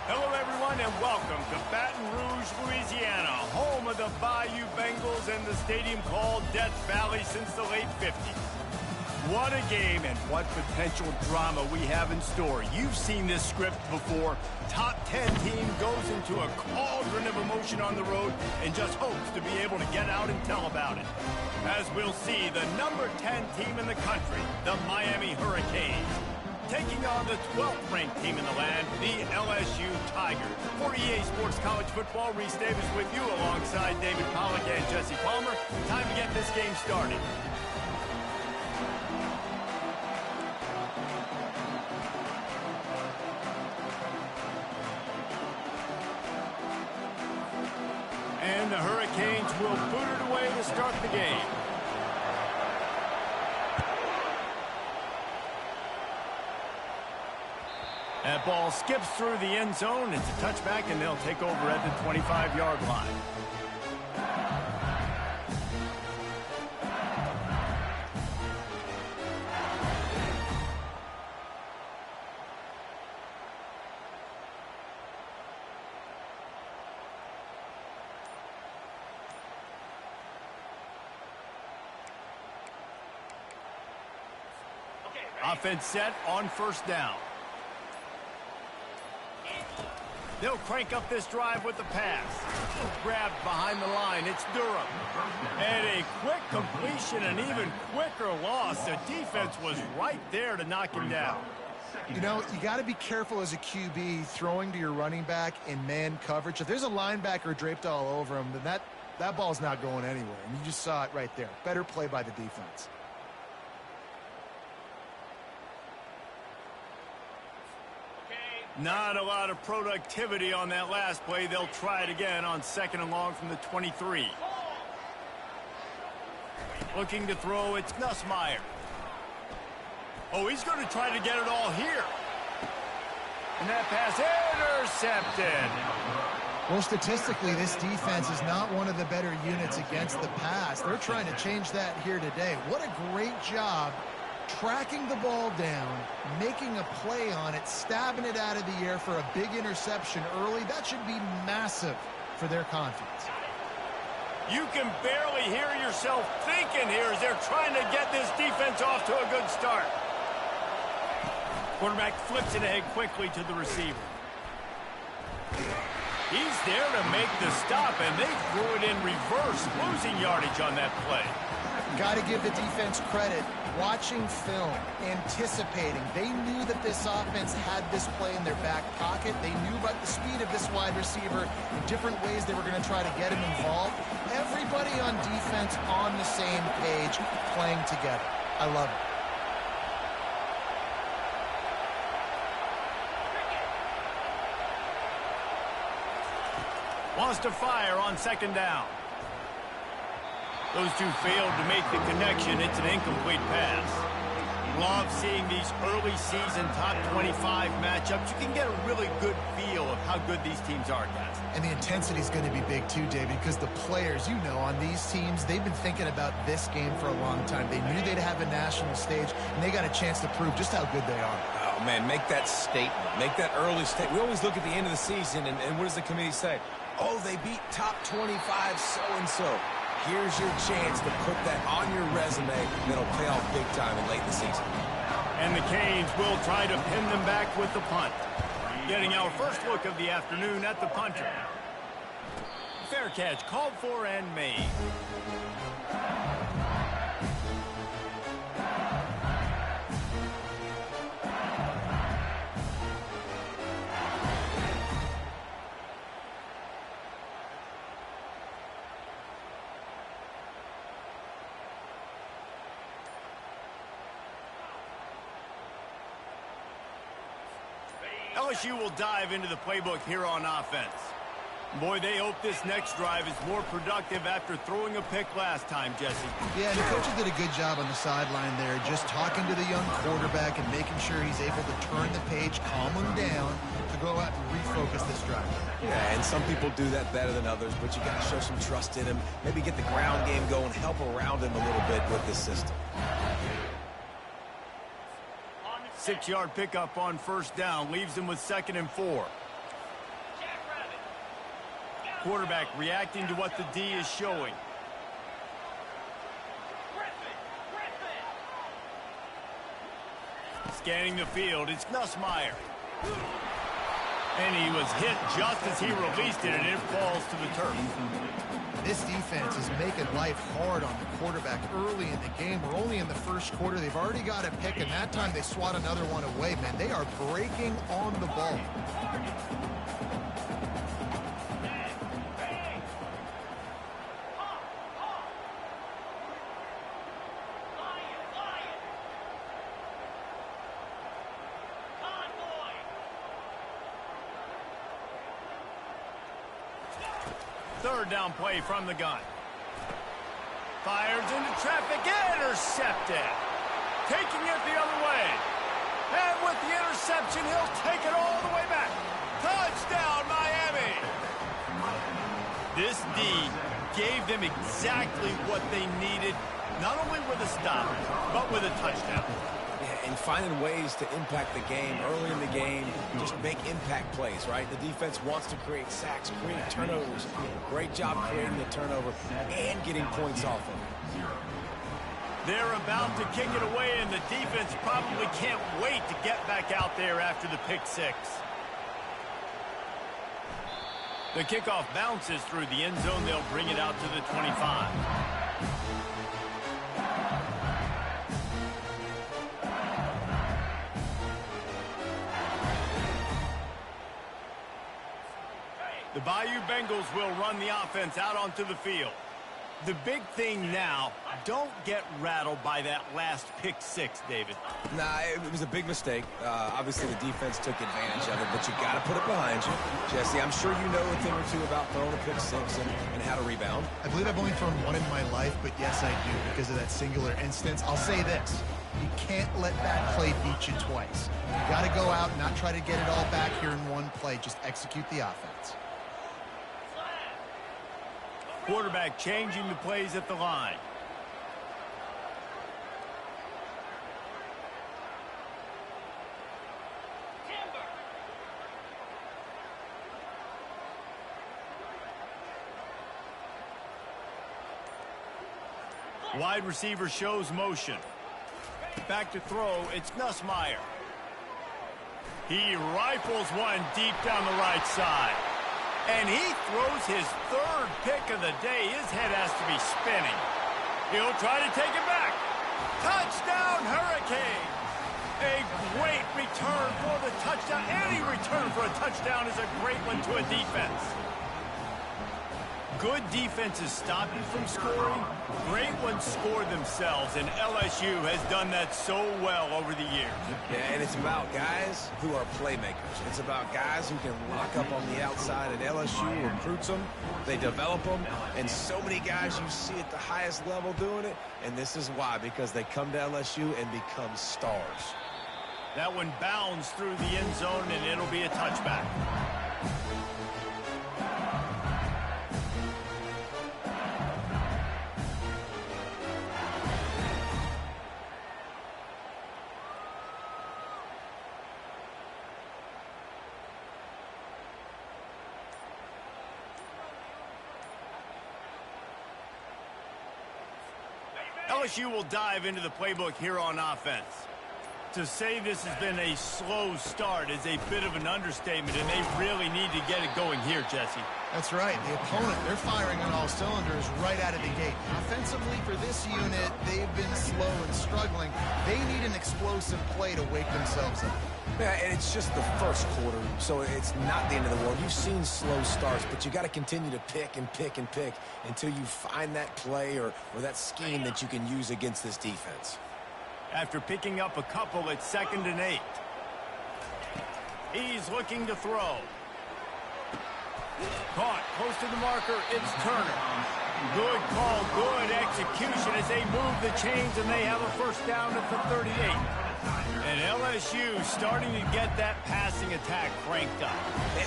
Hello, everyone, and welcome to Baton Rouge, Louisiana, home of the Bayou Bengals and the stadium called Death Valley since the late 50s. What a game and what potential drama we have in store. You've seen this script before. Top 10 team goes into a cauldron of emotion on the road and just hopes to be able to get out and tell about it. As we'll see, the number 10 team in the country, the Miami Hurricanes, taking on the 12th-ranked team in the land, the LSU Tigers. For EA Sports College Football, Reese Davis with you alongside David Pollack and Jesse Palmer. Time to get this game started. And the Hurricanes will boot it away to start the game. That ball skips through the end zone. It's a touchback, and they'll take over at the 25-yard line. Offense set on first down. They'll crank up this drive with the pass. Grabbed behind the line. It's Durham. And a quick completion, an even quicker loss. The defense was right there to knock him down. You know, you got to be careful as a QB throwing to your running back in man coverage. If there's a linebacker draped all over him, then that ball's not going anywhere. And you just saw it right there. Better play by the defense. Not a lot of productivity on that last play. They'll try it again on second and long from the 23. Looking to throw, it's Nussmeier. Oh, he's going to try to get it all here. And that pass intercepted. Well, statistically, this defense is not one of the better units against the pass. They're trying to change that here today. What a great job tracking the ball down, making a play on it, stabbing it out of the air for a big interception early. That should be massive for their confidence. You can barely hear yourself thinking here as they're trying to get this defense off to a good start. Quarterback flips it ahead quickly to the receiver. He's there to make the stop, and they threw it in reverse, losing yardage on that play. Got to give the defense credit. Watching film, anticipating. They knew that this offense had this play in their back pocket. They knew about the speed of this wide receiver in different ways they were going to try to get him involved. Everybody on defense on the same page, playing together. I love it. Wants to fire on second down. Those two failed to make the connection. It's an incomplete pass. Love seeing these early season top 25 matchups. You can get a really good feel of how good these teams are, guys. And the intensity is going to be big too, David, because the players, you know, on these teams, they've been thinking about this game for a long time. They knew they'd have a national stage, and they got a chance to prove just how good they are. Oh, man, make that statement. Make that early statement. We always look at the end of the season, and what does the committee say? Oh, they beat top 25 so-and-so. Here's your chance to put that on your resume that'll pay off big time in late in the season. And the Canes will try to pin them back with the punt. Getting our first look of the afternoon at the punter. Fair catch called for and made. LSU will dive into the playbook here on offense. Boy, they hope this next drive is more productive after throwing a pick last time, Jesse. Yeah, and the coaches did a good job on the sideline there, just talking to the young quarterback and making sure he's able to turn the page, calm him down, to go out and refocus this drive. Yeah, and some people do that better than others, but you got to show some trust in him, maybe get the ground game going, help around him a little bit with this system. 6-yard pickup on first down leaves him with 2nd and 4. quarterback reacting to what the D is showing. Scanning the field, it's Nussmeier. And he was hit just as he released it, and it falls to the turf. This defense is making life hard on the quarterback early in the game. We're only in the first quarter. They've already got a pick, and that time they swat another one away, man. They are breaking on the ball. Third down play from the gun. Fires into traffic, intercepted. Taking it the other way. And with the interception, he'll take it all the way back. Touchdown, Miami! This D gave them exactly what they needed, not only with a stop, but with a touchdown. Yeah, and finding ways to impact the game early in the game, just make impact plays, right? The defense wants to create sacks, create turnovers. Great job creating the turnover and getting points off of it. They're about to kick it away, and the defense probably can't wait to get back out there after the pick six. The kickoff bounces through the end zone. They'll bring it out to the 25. The Bayou Bengals will run the offense out onto the field. The big thing now, don't get rattled by that last pick six, David. Nah, it was a big mistake. Obviously, the defense took advantage of it, but you got to put it behind you. Jesse, I'm sure you know a thing or two about throwing a pick six and how to rebound. I believe I've only thrown one in my life, but yes, I do because of that singular instance. I'll say this. You can't let that play beat you twice. You got to go out and not try to get it all back here in one play. Just execute the offense. Quarterback changing the plays at the line. Wide receiver shows motion. Back to throw, it's Nussmeier. He rifles one deep down the right side. And he throws his third pick of the day. His head has to be spinning. He'll try to take it back. Touchdown, Hurricane! A great return for the touchdown. Any return for a touchdown is a great one to a defense. Good defenses stop you from scoring. Great ones score themselves, and LSU has done that so well over the years. Yeah, and it's about guys who are playmakers. It's about guys who can lock up on the outside, and LSU recruits them, they develop them, and so many guys you see at the highest level doing it, and this is why, because they come to LSU and become stars. That one bounds through the end zone, and it'll be a touchback. LSU will dive into the playbook here on offense. To say this has been a slow start is a bit of an understatement, and they really need to get it going here, Jesse. That's right. The opponent, they're firing on all cylinders right out of the gate. Offensively, for this unit, they've been slow and struggling. They need an explosive play to wake themselves up. Yeah, and it's just the first quarter, so it's not the end of the world. You've seen slow starts, but you got to continue to pick and pick and pick until you find that play or that scheme that you can use against this defense. After picking up a couple, it's 2nd and 8. He's looking to throw. Caught close to the marker, it's Turner. Good call, good execution as they move the chains, and they have a first down at the 38. And LSU starting to get that passing attack cranked up.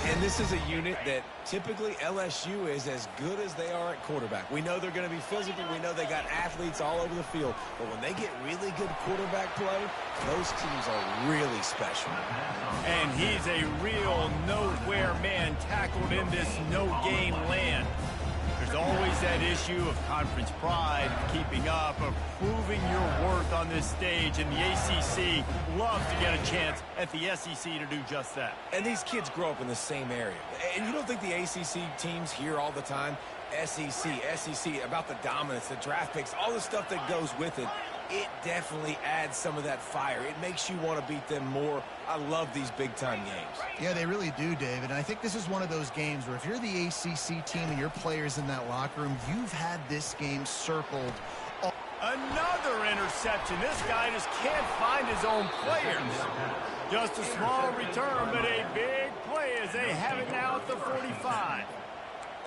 And this is a unit that typically LSU is as good as they are at quarterback. We know they're going to be physical. We know they got athletes all over the field. But when they get really good quarterback play, those teams are really special. And he's a real nowhere man tackled in this no-game land. There's always that issue of conference pride, keeping up, of proving your worth on this stage, and the ACC loves to get a chance at the SEC to do just that. And these kids grow up in the same area. And you don't think the ACC teams hear all the time, SEC, about the dominance, the draft picks, all the stuff that goes with it. It definitely adds some of that fire. It makes you want to beat them more. I love these big-time games. Yeah, they really do, David. And I think this is one of those games where if you're the ACC team and your players in that locker room, you've had this game circled. Another interception. This guy just can't find his own players. Just a small return, but a big play as they have it now at the 45.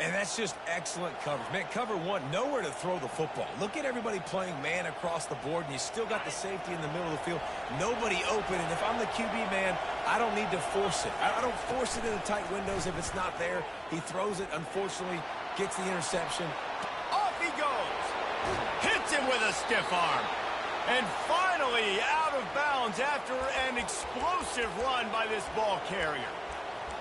And that's just excellent coverage. Man, cover one, nowhere to throw the football. Look at everybody playing man across the board, and you still got the safety in the middle of the field. Nobody open, and if I'm the QB man, I don't need to force it. I don't force it in the tight windows if it's not there. He throws it, unfortunately, gets the interception. Off he goes. Hits him with a stiff arm. And finally out of bounds after an explosive run by this ball carrier.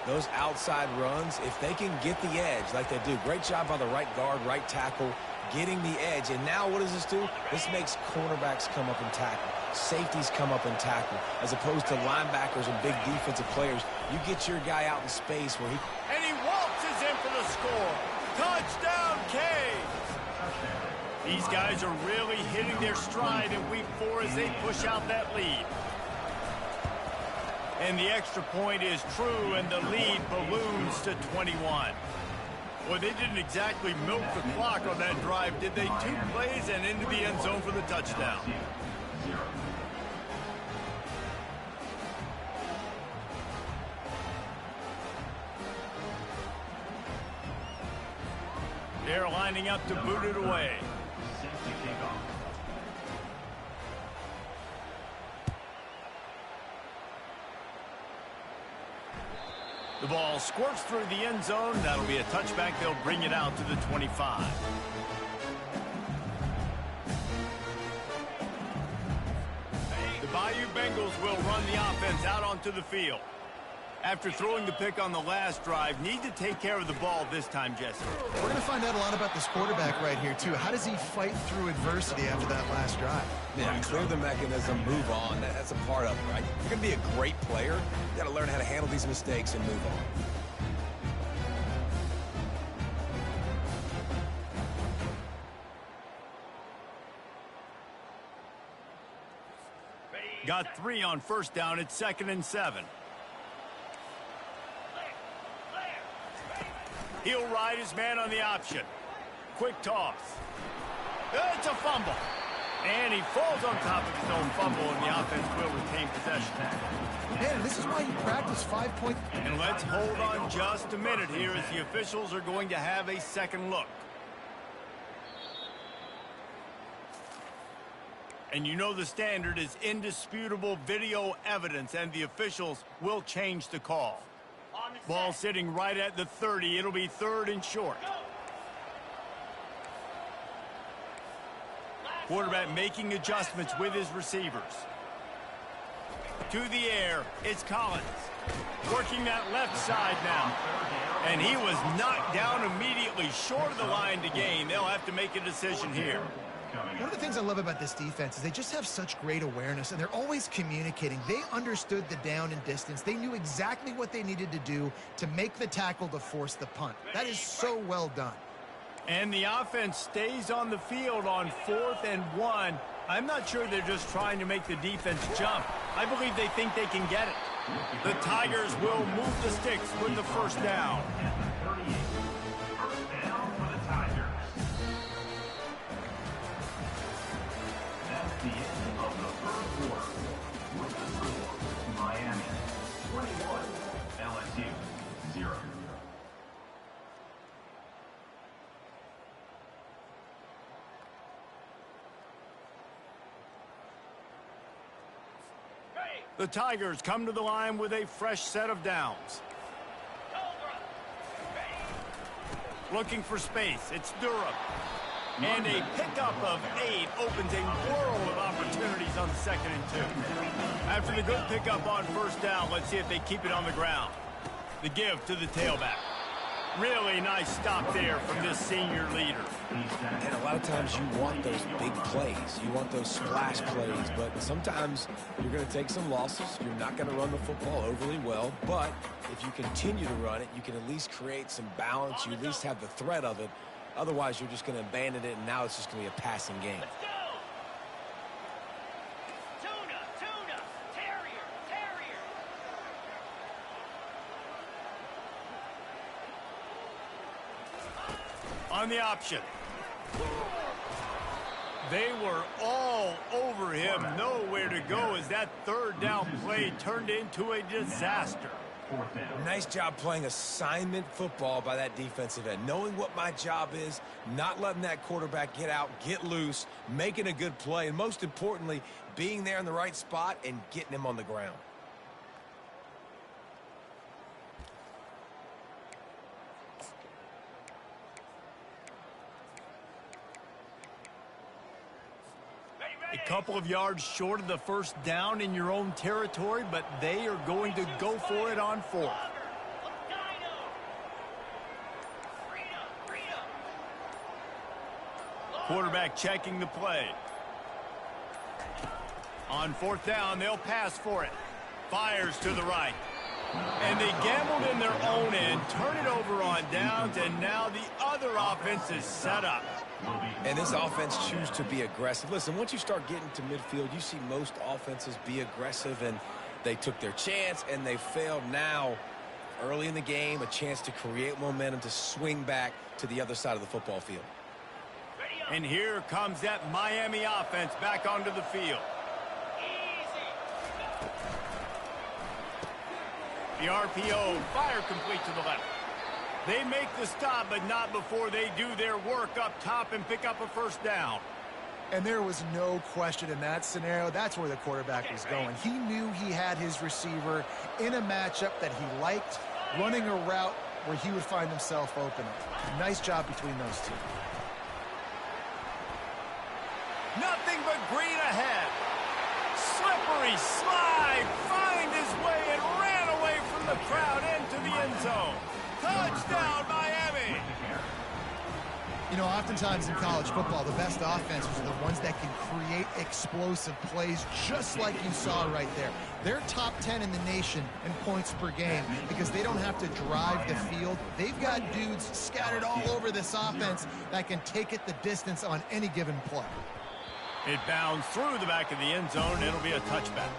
Those outside runs, if they can get the edge like they do, great job by the right guard, right tackle, getting the edge. And now what does this do? This makes cornerbacks come up and tackle. Safeties come up and tackle. As opposed to linebackers and big defensive players, you get your guy out in space where he... And he waltzes in for the score. Touchdown, Canes! These guys are really hitting their stride in week 4 as they push out that lead. And the extra point is true, and the lead balloons to 21. Well, they didn't exactly milk the clock on that drive, did they? 2 plays and into the end zone for the touchdown. They're lining up to boot it away. The ball squirts through the end zone. That'll be a touchback. They'll bring it out to the 25. The Bayou Bengals will run the offense out onto the field. After throwing the pick on the last drive, need to take care of the ball this time, Jesse. We're going to find out a lot about this quarterback right here, too. How does he fight through adversity after that last drive? Yeah, clear the mechanism, move on. That's a part of it, right? If you're going to be a great player, you got to learn how to handle these mistakes and move on. Got 3 on first down. It's 2nd and 7. He'll ride his man on the option. Quick toss. It's a fumble. And he falls on top of his own fumble, and the offense will retain possession. Man, this is why you practice 5-point. And let's hold on just a minute here as the officials are going to have a second look. And you know the standard is indisputable video evidence, and the officials will change the call. Ball sitting right at the 30. It'll be 3rd and short. Quarterback making adjustments with his receivers. To the air, it's Collins. Working that left side now. And he was knocked down immediately short of the line to gain. They'll have to make a decision here. One of the things I love about this defense is they just have such great awareness, and they're always communicating. They understood the down and distance. They knew exactly what they needed to do to make the tackle to force the punt. That is so well done. And the offense stays on the field on 4th and 1. I'm not sure they're just trying to make the defense jump. I believe they think they can get it. The Tigers will move the sticks with the first down. The end of the first quarter. With the score, Miami 21, LSU 0. The Tigers come to the line with a fresh set of downs. Looking for space. It's Durham. And a pickup of 8 opens a world of opportunities on 2nd and 2. After the good pickup on first down, let's see if they keep it on the ground. The give to the tailback. Really nice stop there from this senior leader. And a lot of times you want those big plays. You want those splash plays. But sometimes you're going to take some losses. You're not going to run the football overly well. But if you continue to run it, you can at least create some balance. You at least have the threat of it. Otherwise, you're just going to abandon it, and now it's just going to be a passing game. On the option. They were all over him. Nowhere to go as that 3rd down play turned into a disaster. Nice job playing assignment football by that defensive end. Knowing what my job is, not letting that quarterback get out, get loose, making a good play, and most importantly, being there in the right spot and getting him on the ground. A couple of yards short of the first down in your own territory, but they are going to go for it on 4th. Quarterback checking the play. On 4th down, they'll pass for it. Fires to the right. And they gambled in their own end, turn it over on downs, and now the other offense is set up. And this offense chooses to be aggressive. Listen, once you start getting to midfield, you see most offenses be aggressive, and they took their chance, and they failed. Now, early in the game, a chance to create momentum, to swing back to the other side of the football field. And here comes that Miami offense back onto the field. The RPO, fire complete to the left. They make the stop, but not before they do their work up top and pick up a first down. And there was no question in that scenario. That's where the quarterback was going. He knew he had his receiver in a matchup that he liked, running a route where he would find himself open. Nice job between those two. Nothing but green ahead. Slippery slide, find his way and ran away from the crowd into the end zone. Touchdown, Miami! You know, oftentimes in college football, the best offenses are the ones that can create explosive plays, just like you saw right there. They're top 10 in the nation in points per game because they don't have to drive the field. They've got dudes scattered all over this offense that can take it the distance on any given play. It bounds through the back of the end zone, and it'll be a touchback.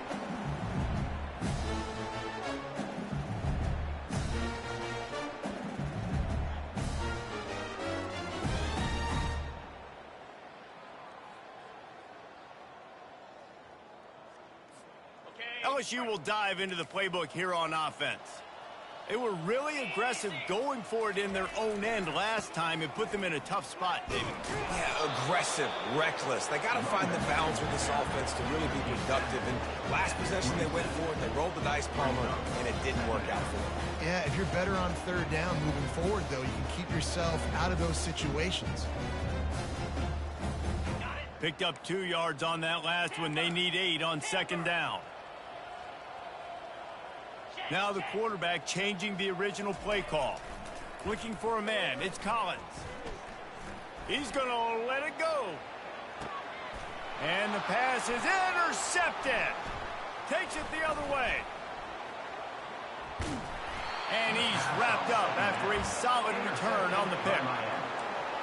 LSU will dive into the playbook here on offense. They were really aggressive going for it in their own end last time. It put them in a tough spot, David. Yeah, aggressive, reckless. They got to find the balance with this offense to really be productive. And last possession they went for it, they rolled the dice, Palmer, and it didn't work out for them. Yeah, if you're better on 3rd down moving forward, though, you can keep yourself out of those situations. Picked up 2 yards on that last one. They need 8 on 2nd down. Now the quarterback changing the original play call. Looking for a man. It's Collins. He's going to let it go. And the pass is intercepted. Takes it the other way. And he's wrapped up after a solid return on the pick.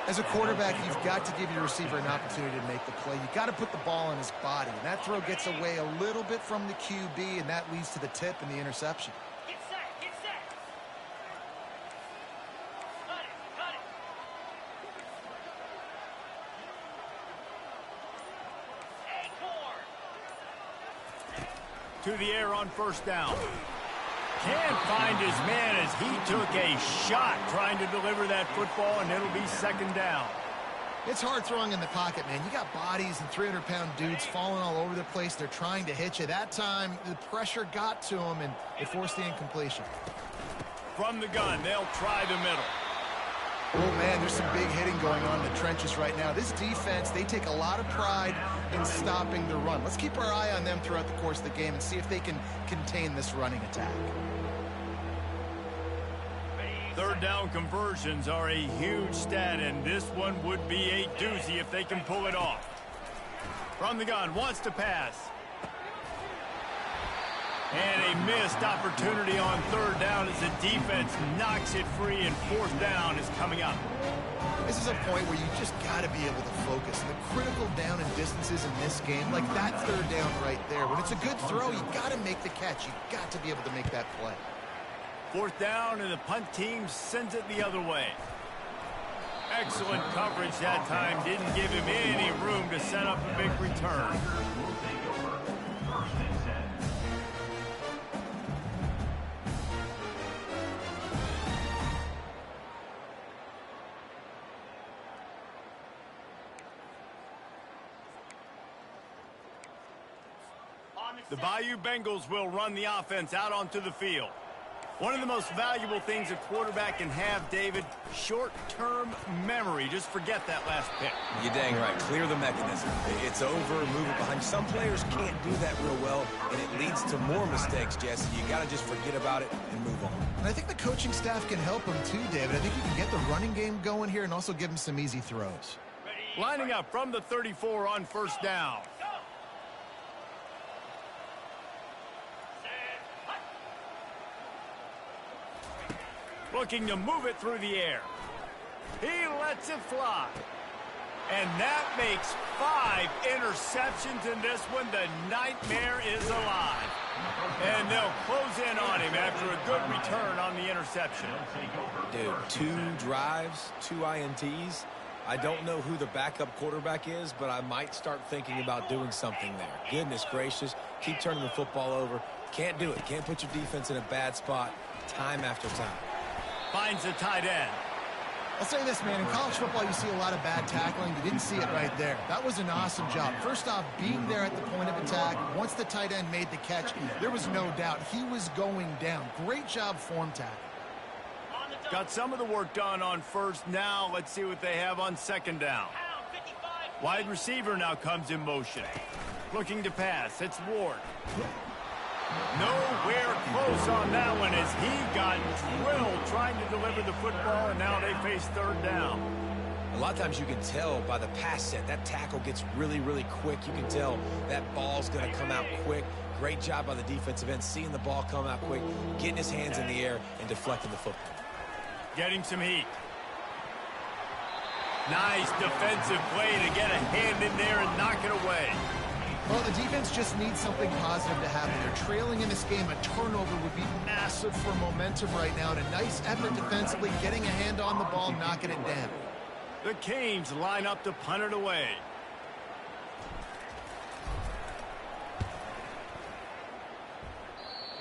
As a quarterback, you've got to give your receiver an opportunity to make the play. You've got to put the ball in his body. And that throw gets away a little bit from the QB, and that leads to the tip and the interception. Get set, get set. Cut it. To the air on first down. Can't find his man as he took a shot trying to deliver that football, and it'll be 2nd down. It's hard throwing in the pocket, man. You got bodies and 300-pound dudes falling all over the place. They're trying to hit you. That time, the pressure got to them, and it forced the incompletion. From the gun, they'll try the middle. Oh, man, there's some big hitting going on in the trenches right now. This defense, they take a lot of pride in stopping the run. Let's keep our eye on them throughout the course of the game and see if they can contain this running attack. Third down conversions are a huge stat, and this one would be a doozy if they can pull it off. From the gun, wants to pass. And a missed opportunity on third down as the defense knocks it free, and fourth down is coming up. This is a point where you just got to be able to focus. The critical down and distances in this game, like that third down right there. When it's a good throw, you got to make the catch. You got to be able to make that play. Fourth down, and the punt team sends it the other way. Excellent coverage that time. Didn't give him any room to set up a big return. The Bayou Bengals will run the offense out onto the field. One of the most valuable things a quarterback can have, David, short-term memory. Just forget that last pick. You're dang right. Clear the mechanism. It's over, move it behind. Some players can't do that real well, and it leads to more mistakes, Jesse. You got to just forget about it and move on. And I think the coaching staff can help him too, David. I think you can get the running game going here and also give him some easy throws. Lining up from the 34 on first down. Looking to move it through the air. He lets it fly. And that makes 5 interceptions in this one. The nightmare is alive. And they'll close in on him after a good return on the interception. Dude, 2 drives, 2 INTs. I don't know who the backup quarterback is, but I might start thinking about doing something there. Goodness gracious. Keep turning the football over. Can't do it. Can't put your defense in a bad spot time after time. Finds the tight end. I'll say this, man. In college football, you see a lot of bad tackling. You didn't see it right there. That was an awesome job. First off, being there at the point of attack. Once the tight end made the catch, there was no doubt he was going down. Great job form tackle. Got some of the work done on first. Now let's see what they have on second down. Wide receiver now comes in motion. Looking to pass. It's Ward. Nowhere close on that one as he got drilled trying to deliver the football, and now they face third down. A lot of times you can tell by the pass set, that tackle gets really, really quick. You can tell that ball's going to come out quick. Great job by the defensive end, seeing the ball come out quick, getting his hands in the air, and deflecting the football. Getting some heat. Nice defensive play to get a hand in there and knock it away. Well, the defense just needs something positive to happen. They're trailing in this game. A turnover would be massive for momentum right now. And a nice effort defensively, getting a hand on the ball, knocking it down. The Canes line up to punt it away.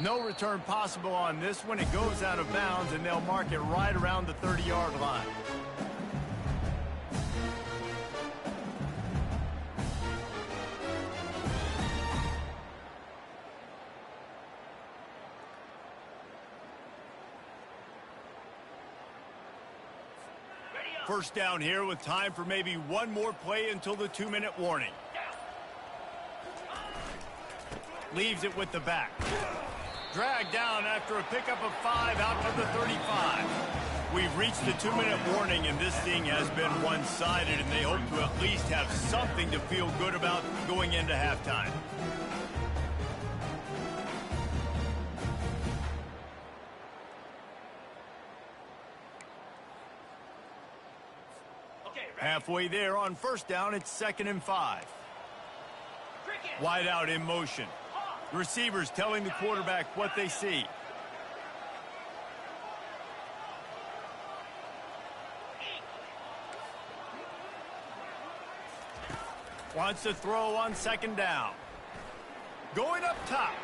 No return possible on this one. It goes out of bounds, and they'll mark it right around the 30-yard line. First down here with time for maybe one more play until the 2-minute warning. Leaves it with the back. Dragged down after a pickup of 5 out to the 35. We've reached the 2-minute warning, and this thing has been one-sided, and they hope to at least have something to feel good about going into halftime. Halfway there on first down, it's 2nd and 5. Wide out in motion. The receivers telling the quarterback what they see. Wants to throw on 2nd down. Going up top.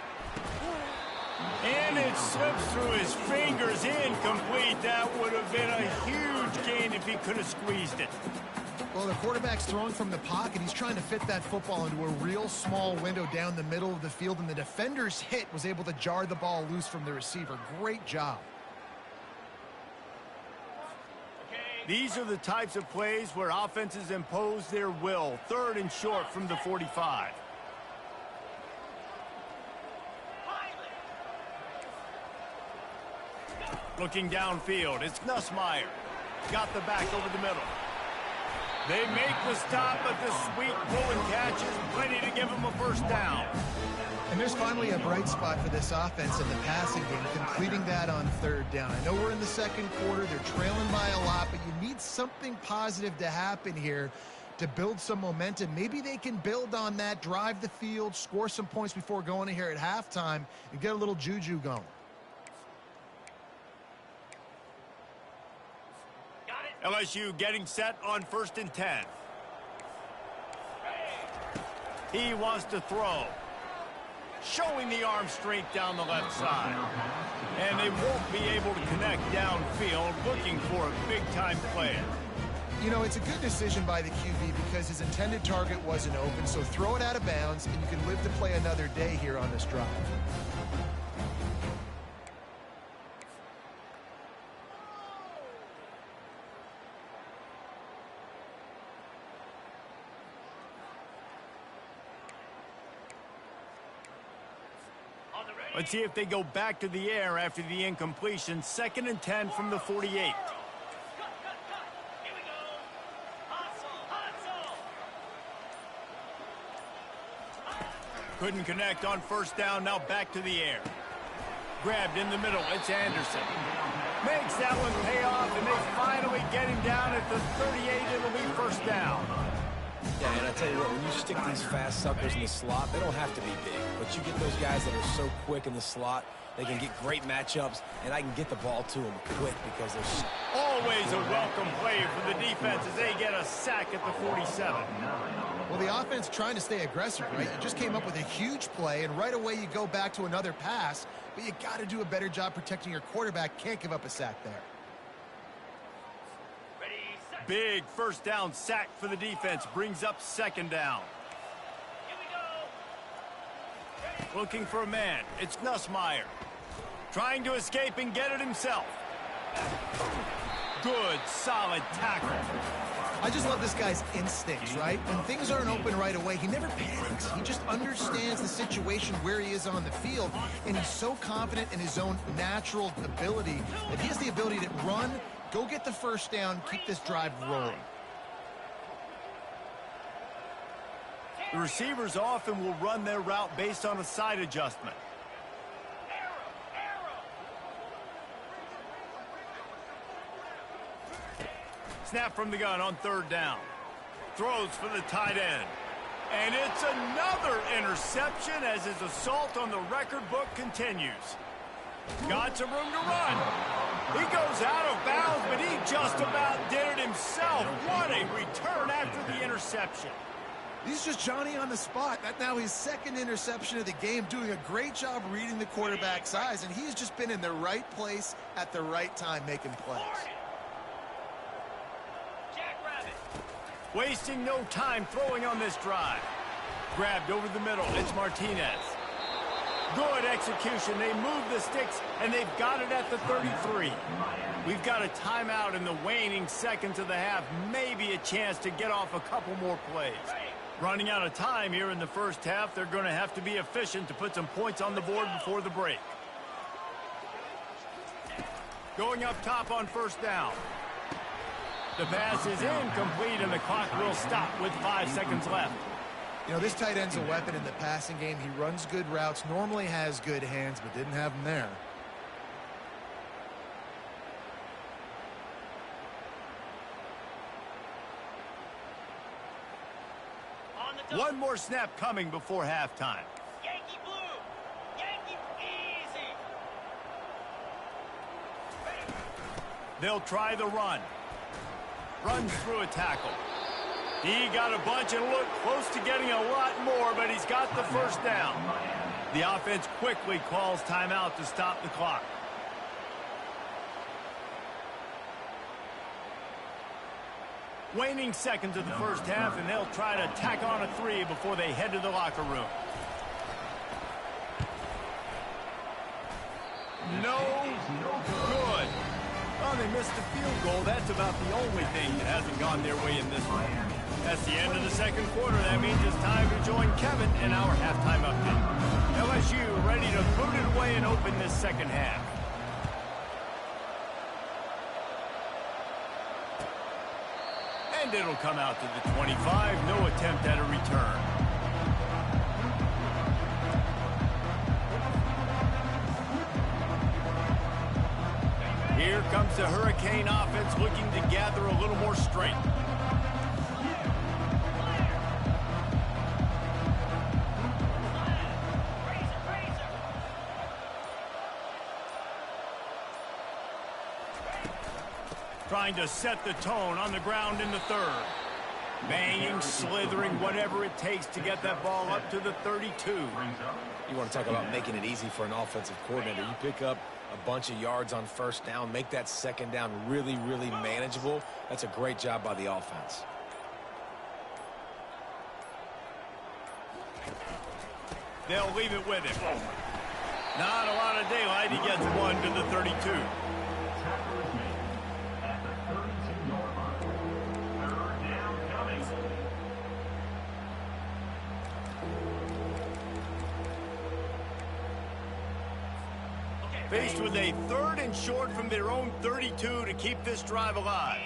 And it slips through his fingers, incomplete. That would have been a huge gain if he could have squeezed it. Well, the quarterback's throwing from the pocket. He's trying to fit that football into a real small window down the middle of the field, and the defender's hit was able to jar the ball loose from the receiver. Great job. These are the types of plays where offenses impose their will. 3rd and short from the 45. Looking downfield, it's Nussmeier. Got the back over the middle. They make the stop, but the sweet pull and catch is plenty to give them a first down. And there's finally a bright spot for this offense in the passing game, completing that on 3rd down. I know we're in the 2nd quarter. They're trailing by a lot, but you need something positive to happen here to build some momentum. Maybe they can build on that, drive the field, score some points before going in here at halftime, and get a little juju going. LSU getting set on 1st and 10. He wants to throw. Showing the arm strength down the left side. And they won't be able to connect downfield, looking for a big-time play. You know, it's a good decision by the QB because his intended target wasn't open, so throw it out of bounds, and you can live to play another day here on this drive. Let's see if they go back to the air after the incompletion. 2nd and 10 from the 48. Here we go. Hustle. Couldn't connect on 1st down. Now back to the air. Grabbed in the middle. It's Anderson. Makes that one pay off, and they finally get him down at the 38. It'll be 1st down. Yeah, and I tell you what, when you stick these fast suckers in the slot, they don't have to be big. But you get those guys that are so quick in the slot, they can get great matchups, and I can get the ball to them quick because they're... Always a welcome play for the defense as they get a sack at the 47. Well, the offense trying to stay aggressive, right? You just came up with a huge play, and right away you go back to another pass, but you got to do a better job protecting your quarterback. Can't give up a sack there. Big 1st down sack for the defense. Brings up 2nd down. Here we go. Looking for a man. It's Nussmeier. Trying to escape and get it himself. Good, solid tackle. I just love this guy's instincts, right? When things aren't open right away, he never panics. He just understands the situation where he is on the field, and he's so confident in his own natural ability that he has the ability to run, go get the 1st down, keep this drive rolling. The receivers often will run their route based on a side adjustment. Snap from the gun on 3rd down. Throws for the tight end. And it's another interception as his assault on the record book continues. Got some room to run. He goes out of bounds, but he just about did it himself. What a return after the interception. He's just Johnny on the spot. That's now his 2nd interception of the game, doing a great job reading the quarterback's eyes, and he's just been in the right place at the right time making plays. Wasting no time throwing on this drive. Grabbed over the middle. It's Martinez. Good execution. They move the sticks, and they've got it at the 33. We've got a timeout in the waning seconds of the half. Maybe a chance to get off a couple more plays. Running out of time here in the 1st half. They're going to have to be efficient to put some points on the board before the break. Going up top on 1st down. The pass is incomplete, and the clock will stop with 5 seconds left. You know, this tight end's a weapon in the passing game. He runs good routes, normally has good hands, but didn't have them there. One more snap coming before halftime. Yankee blue. Yankee easy. They'll try the run. Runs through a tackle. He got a bunch and looked close to getting a lot more, but he's got the 1st down. The offense quickly calls timeout to stop the clock. Waning seconds of the first half, and they'll try to tack on a 3 before they head to the locker room. No good. Oh, they missed the field goal. That's about the only thing that hasn't gone their way in this one. That's the end of the second quarter. That means it's time to join Kevin in our halftime update. LSU ready to boot it away and open this second half. And it'll come out to the 25. No attempt at a return. Here comes the Hurricane offense looking to gather a little more strength. Trying to set the tone on the ground in the third. Banging, slithering, whatever it takes to get that ball up to the 32. You want to talk about making it easy for an offensive coordinator. You pick up a bunch of yards on first down, make that second down really, really manageable. That's a great job by the offense. They'll leave it with him. Not a lot of daylight. He gets one to the 32. Faced with a 3rd and short from their own 32 to keep this drive alive.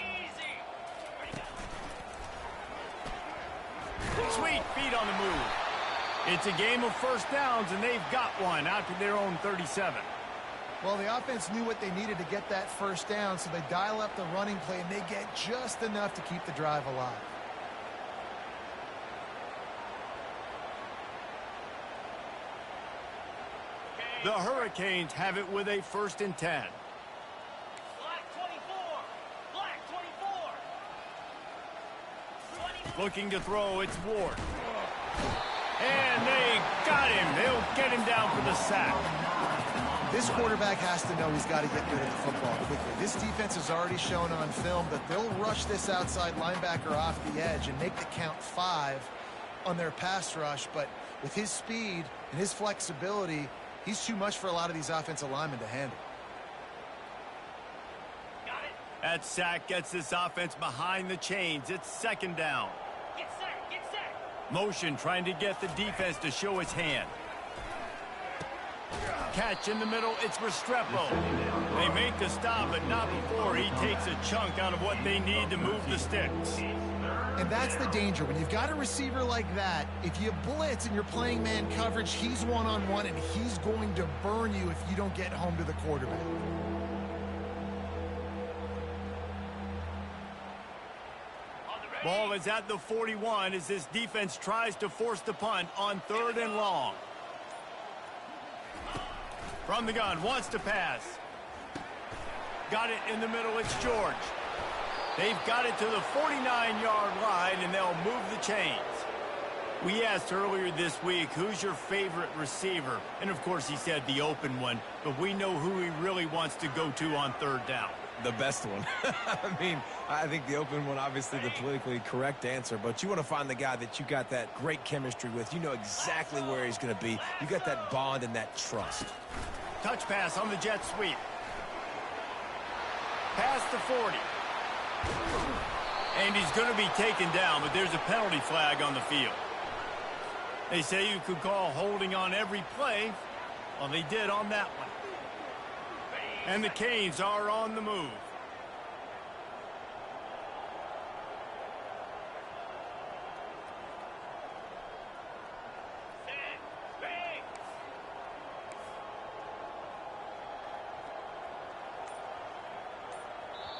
Sweet feet on the move. It's a game of first downs, and they've got one out to their own 37. Well, the offense knew what they needed to get that first down, so they dial up the running play, and they get just enough to keep the drive alive. The Hurricanes have it with a 1st and 10. Black 24. Black 24. 20. Looking to throw, it's Ward. And they got him. They'll get him down for the sack. This quarterback has to know he's got to get rid of the football quickly. This defense has already shown on film that they'll rush this outside linebacker off the edge and make the count 5 on their pass rush. But with his speed and his flexibility, he's too much for a lot of these offensive linemen to handle. Got it. That sack gets this offense behind the chains. It's 2nd down. Get set. Get set. Motion trying to get the defense to show its hand. Catch in the middle. It's Restrepo. They make the stop, but not before he takes a chunk out of what they need to move the sticks. And that's the danger. When you've got a receiver like that, if you blitz and you're playing man coverage, he's one-on-one, and he's going to burn you if you don't get home to the quarterback. Ball is at the 41 as this defense tries to force the punt on 3rd and long. From the gun, wants to pass. Got it in the middle, it's George. They've got it to the 49-yard line, and they'll move the chains. We asked earlier this week, who's your favorite receiver? And, of course, he said the open one, but we know who he really wants to go to on 3rd down. The best one. I mean, I think the open one, obviously the politically correct answer, but you want to find the guy that you got that great chemistry with. You know exactly where he's going to be. You got that bond and that trust. Touch pass on the jet sweep. Past the 40. And he's going to be taken down, but there's a penalty flag on the field. They say you could call holding on every play. Well, they did on that one. And the Canes are on the move.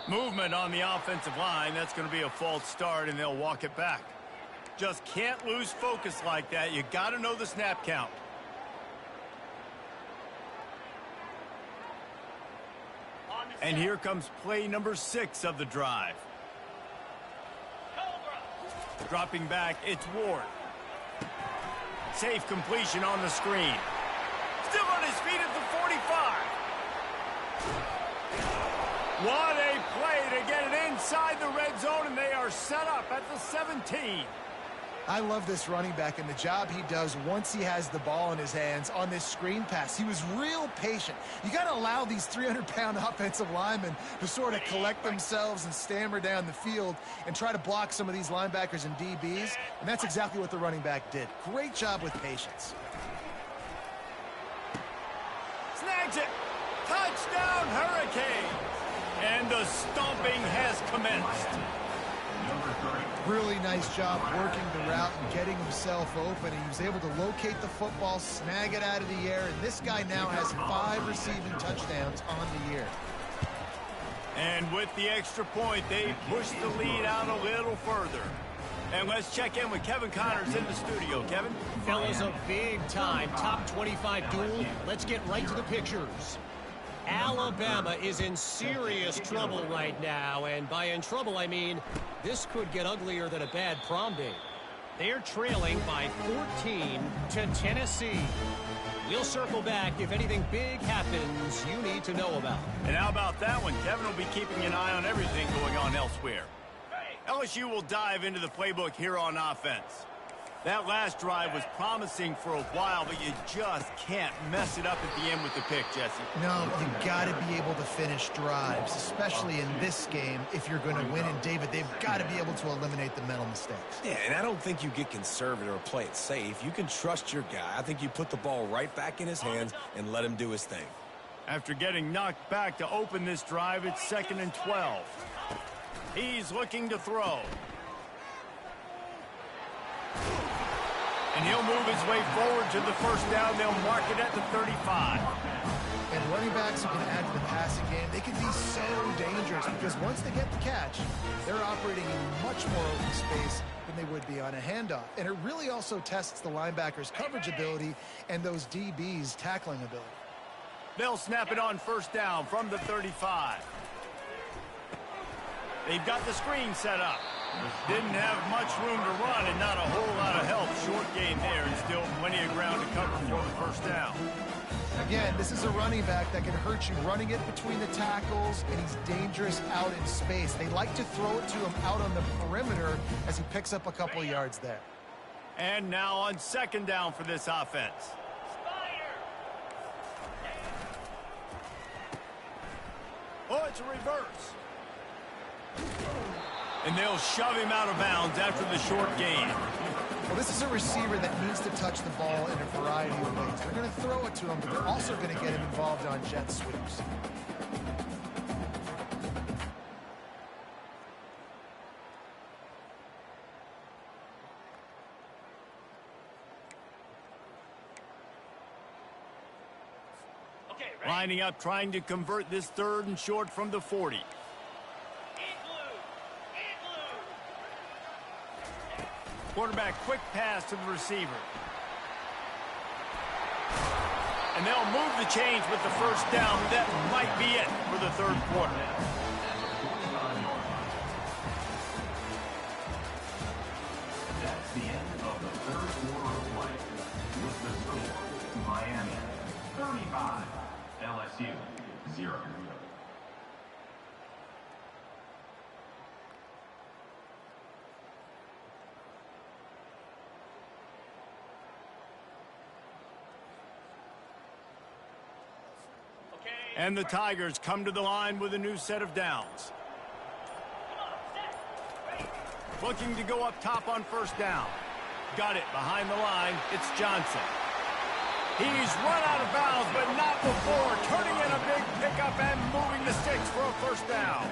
Movement on the offensive line. That's going to be a false start, and they'll walk it back. Just can't lose focus like that. You got to know the snap count. And here comes play number 6 of the drive. Dropping back, it's Ward. Safe completion on the screen. Still on his feet at the 45. What a play to get it inside the red zone, and they are are set up at the 17. I love this running back and the job he does once he has the ball in his hands on this screen pass. He was real patient. You got to allow these 300-pound offensive linemen to sort of collect themselves and stammer down the field and try to block some of these linebackers and DBs, and that's exactly what the running back did. Great job with patience. Snags it. Touchdown, Hurricanes. And the stomping has commenced. Really nice job working the route and getting himself open. He was able to locate the football, snag it out of the air, and this guy now has 5 receiving touchdowns on the year. And with the extra point, they push the lead out a little further. And let's check in with Kevin Connors in the studio. Kevin? Fellas, a big-time top 25 duel. Let's get right to the pictures. Alabama is in serious trouble right now, and by in trouble, I mean this could get uglier than a bad prom date. They're trailing by 14 to Tennessee. We'll circle back if anything big happens you need to know about. And how about that one? Kevin will be keeping an eye on everything going on elsewhere. LSU will dive into the playbook here on offense. That last drive was promising for a while, but you just can't mess it up at the end with the pick, Jesse. No, you got to be able to finish drives, especially in this game. If you're going to win, and David, they've got to be able to eliminate the mental mistakes. Yeah, and I don't think you get conservative or play it safe. You can trust your guy. I think you put the ball right back in his hands and let him do his thing. After getting knocked back to open this drive, it's 2nd and 12. He's looking to throw. And he'll move his way forward to the first down. They'll mark it at the 35. And running backs who can add to the passing game, they can be so dangerous because once they get the catch, they're operating in much more open space than they would be on a handoff. And it really also tests the linebacker's coverage ability and those DB's tackling ability. They'll snap it on first down from the 35. They've got the screen set up. Didn't have much room to run and not a whole lot of help. Short game there and still plenty of ground to cover for the first down. Again, this is a running back that can hurt you running it between the tackles, and he's dangerous out in space. They like to throw it to him out on the perimeter as he picks up a couple yards there. And now on 2nd down for this offense. Oh, it's a reverse. And they'll shove him out of bounds after the short gain. Well, this is a receiver that needs to touch the ball in a variety of ways. They're going to throw it to him, but they're also going to get him involved on jet sweeps. Lining up, trying to convert this 3rd and short from the 40. Quarterback quick pass to the receiver. And they'll move the chains with the first down. That might be it for the 3rd quarter. That's the end of the 3rd quarter of play. With the score, Miami 35, LSU 0. And the Tigers come to the line with a new set of downs. Looking to go up top on first down. Got it behind the line. It's Johnson. He's run out of bounds, but not before. Turning in a big pickup and moving the sticks for a first down.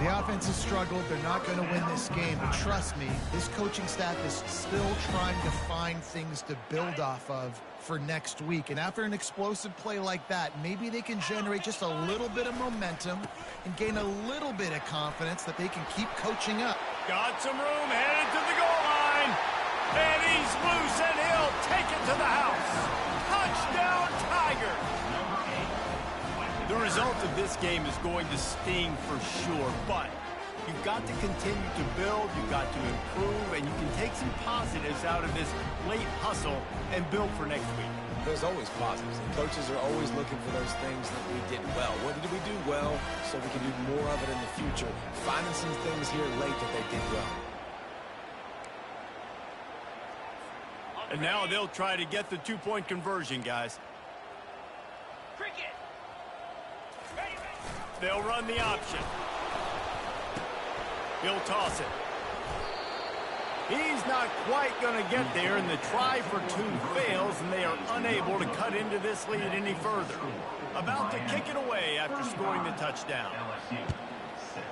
The offense has struggled. They're not going to win this game, but trust me, this coaching staff is still trying to find things to build off of for next week. And after an explosive play like that, maybe they can generate just a little bit of momentum and gain a little bit of confidence that they can keep coaching up. Got some room, headed to the goal line. And he's loose, and he'll take it to the house. Touchdown, Tigers. The result of this game is going to sting for sure, but you've got to continue to build, you've got to improve, and you can take some positives out of this late hustle and build for next week. there's always positives. And coaches are always looking for those things that we did well. What did we do well so we can do more of it in the future? Finding some things here late that they did well. And now they'll try to get the two-point conversion, guys. Cricket. Ready, ready. They'll run the option. He'll toss it. He's not quite going to get there, and the try for two fails, and they are unable to cut into this lead any further. About to kick it away after scoring the touchdown. LSU 6.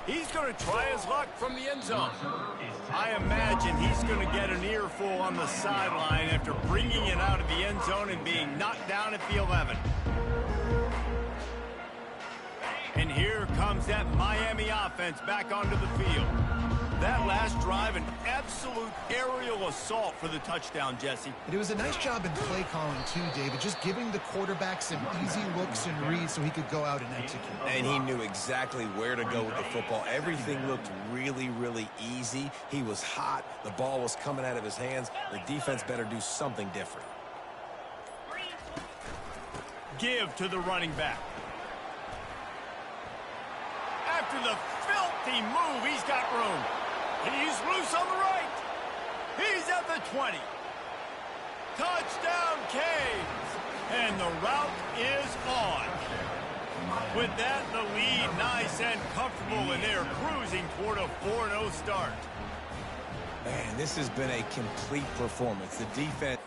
He's going to try his luck from the end zone. I imagine he's going to get an earful on the sideline after bringing it out of the end zone and being knocked down at the 11. And here comes that Miami offense back onto the field. That last drive, an absolute aerial assault for the touchdown, Jesse. It was a nice job in play calling, too, David, just giving the quarterback some easy looks and reads so he could go out and execute. And he knew exactly where to go with the football. Everything looked really, really easy. He was hot. The ball was coming out of his hands. The defense better do something different. Give to the running back. After the filthy move, he's got room. He's loose on the right. He's at the 20. Touchdown, Canes. And the route is on. With that, the lead nice and comfortable, and they're cruising toward a 4-0 start. Man, this has been a complete performance. The defense...